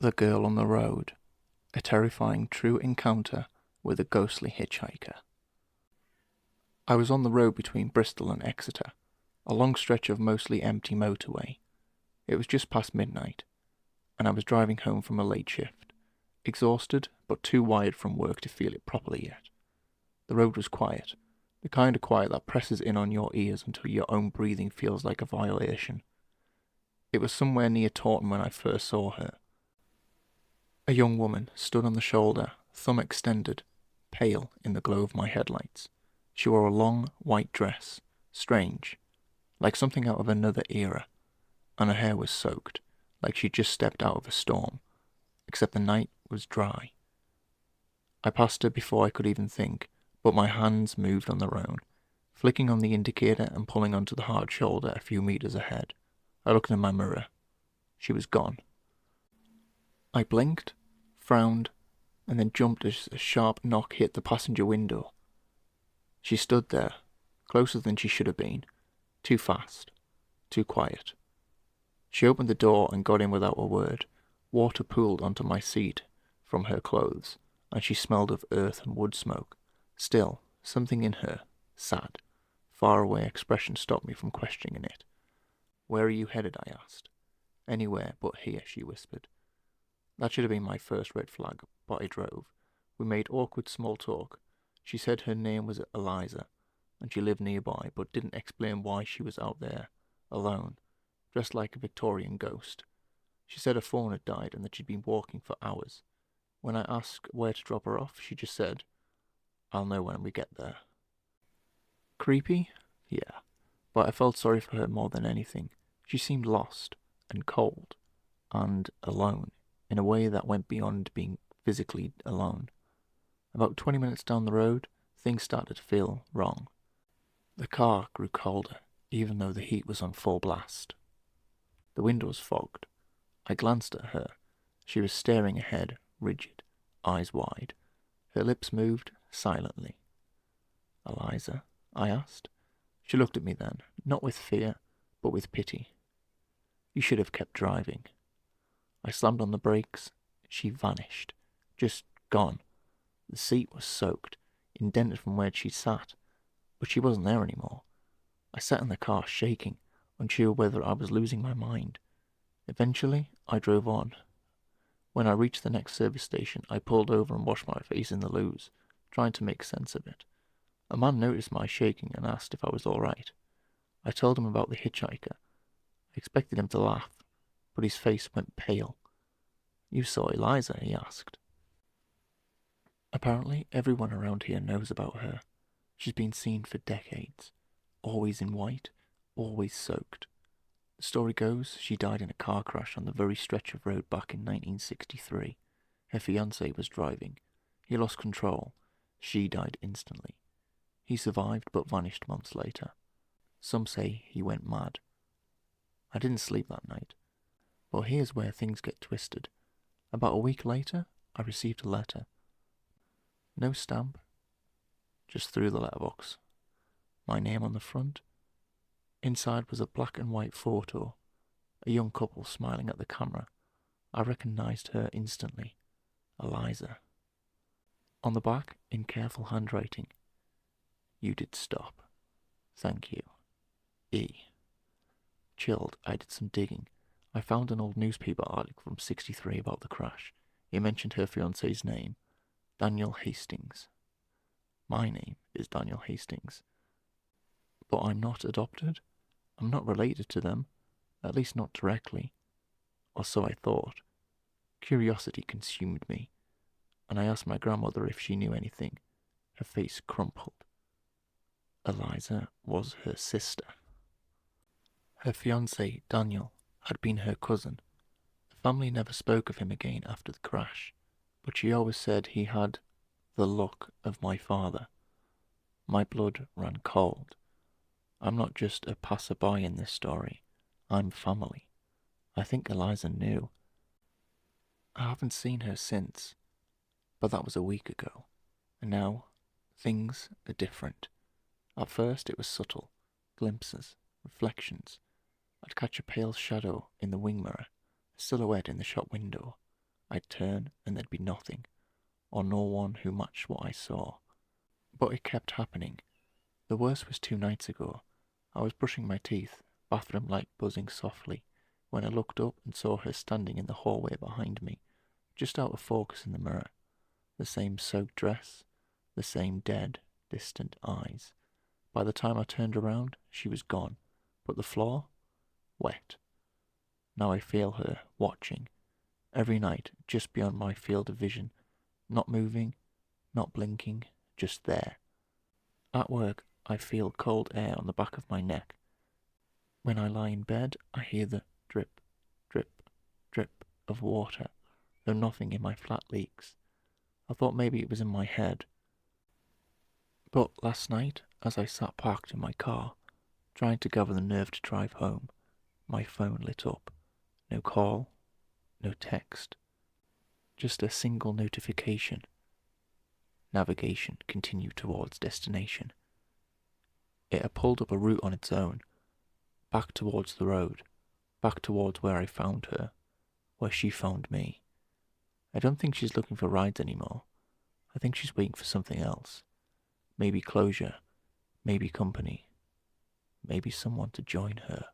The Girl on the Road, a terrifying true encounter with a ghostly hitchhiker. I was on the road between Bristol and Exeter, a long stretch of mostly empty motorway. It was just past midnight, and I was driving home from a late shift, exhausted but too wired from work to feel it properly yet. The road was quiet, the kind of quiet that presses in on your ears until your own breathing feels like a violation. It was somewhere near Taunton when I first saw her. A young woman stood on the shoulder, thumb extended, pale in the glow of my headlights. She wore a long, white dress, strange, like something out of another era, and her hair was soaked, like she'd just stepped out of a storm, except the night was dry. I passed her before I could even think, but my hands moved on their own, flicking on the indicator and pulling onto the hard shoulder a few meters ahead. I looked in my mirror. She was gone. I blinked, frowned, and then jumped as a sharp knock hit the passenger window. She stood there, closer than she should have been, too fast, too quiet. She opened the door and got in without a word. Water pooled onto my seat from her clothes, and she smelled of earth and wood smoke. Still, something in her, sad, faraway expression stopped me from questioning it. "Where are you headed?" I asked. "Anywhere but here," she whispered. That should have been my first red flag, but I drove. We made awkward small talk. She said her name was Eliza, and she lived nearby, but didn't explain why she was out there, alone, dressed like a Victorian ghost. She said her phone had died and that she'd been walking for hours. When I asked where to drop her off, she just said, "I'll know when we get there." Creepy? Yeah, but I felt sorry for her more than anything. She seemed lost, and cold, and alone, in a way that went beyond being physically alone. About 20 minutes down the road, things started to feel wrong. The car grew colder, even though the heat was on full blast. The windows fogged. I glanced at her. She was staring ahead, rigid, eyes wide. Her lips moved silently. "Eliza?" I asked. She looked at me then, not with fear, but with pity. "You should have kept driving." I slammed on the brakes. She vanished. Just gone. The seat was soaked, indented from where she'd sat, but she wasn't there anymore. I sat in the car shaking, unsure whether I was losing my mind. Eventually, I drove on. When I reached the next service station, I pulled over and washed my face in the loo, trying to make sense of it. A man noticed my shaking and asked if I was all right. I told him about the hitchhiker. I expected him to laugh, but his face went pale. "You saw Eliza?" he asked. "Apparently, everyone around here knows about her. She's been seen for decades, always in white, always soaked. The story goes she died in a car crash on the very stretch of road back in 1963. Her fiancé was driving. He lost control. She died instantly. He survived but vanished months later. Some say he went mad. I didn't sleep that night. But here's where things get twisted. About a week later, I received a letter. No stamp, just through the letterbox. My name on the front. Inside was a black and white photo, a young couple smiling at the camera. I recognized her instantly. Eliza. On the back, in careful handwriting, "You did stop. Thank you. E." Chilled, I did some digging. I found an old newspaper article from '63 about the crash. It mentioned her fiancé's name, Daniel Hastings. My name is Daniel Hastings. But I'm not adopted. I'm not related to them, at least not directly. Or so I thought. Curiosity consumed me, and I asked my grandmother if she knew anything. Her face crumpled. Eliza was her sister. Her fiancé, Daniel, had been her cousin. The family never spoke of him again after the crash, but she always said he had the look of my father. My blood ran cold. I'm not just a passerby in this story. I'm family. I think Eliza knew. I haven't seen her since, but that was a week ago. And now, things are different. At first it was subtle. Glimpses, reflections. I'd catch a pale shadow in the wing mirror, a silhouette in the shop window. I'd turn and there'd be nothing, or no one who matched what I saw. But it kept happening. The worst was 2 nights ago. I was brushing my teeth, bathroom light buzzing softly, when I looked up and saw her standing in the hallway behind me, just out of focus in the mirror. The same soaked dress, the same dead, distant eyes. By the time I turned around, she was gone, but the floor? Wet. Now I feel her, watching, every night, just beyond my field of vision, not moving, not blinking, just there. At work, I feel cold air on the back of my neck. When I lie in bed, I hear the drip, drip, drip of water, though nothing in my flat leaks. I thought maybe it was in my head. But last night, as I sat parked in my car, trying to gather the nerve to drive home, my phone lit up. No call, no text, just a single notification. Navigation, continue towards destination. It had pulled up a route on its own, back towards the road, back towards where I found her, where she found me. I don't think she's looking for rides anymore. I think she's waiting for something else. Maybe closure, maybe company, maybe someone to join her.